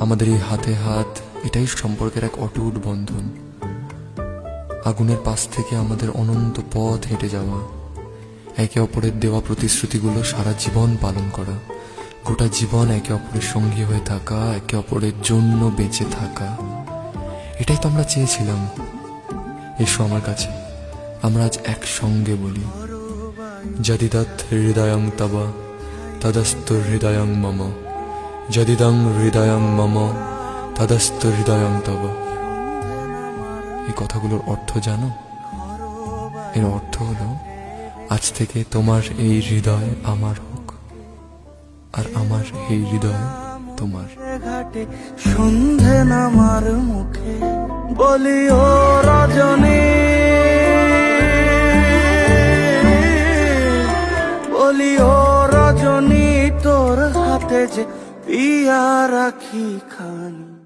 আমাদের এই হাতে হাত, এটাই সম্পর্কের এক অটুট বন্ধন। আগুনের পাশ থেকে আমাদের অনন্ত পথ হেঁটে যাওয়া, একে অপরের দেওয়া প্রতিশ্রুতিগুলো সারা জীবন পালন করা, গোটা জীবন একে অপরের সঙ্গী হয়ে থাকা, একে অপরের জন্য বেঁচে থাকা, এটাই তো আমরা চেয়েছিলাম। এসো আমার কাছে, আমরা আজ একসঙ্গে বলি, যদিদৎ হৃদয়ং তব তদস্তু হৃদয়ং মম, যদিদং হৃদয়ং মম তদস্তু হৃদয়ং তব। এই কথাগুলোর অর্থ জানো? এর অর্থ হলো, আজ থেকে তোমার এই হৃদয় আমার হোক, আর আমার এই হৃদয় তোমার। ঘাটে সন্ধে নামার মুখে বলি ও রজনী, বলি ও রজনী, তোর হাতে যে পিয়া রাখি খানি।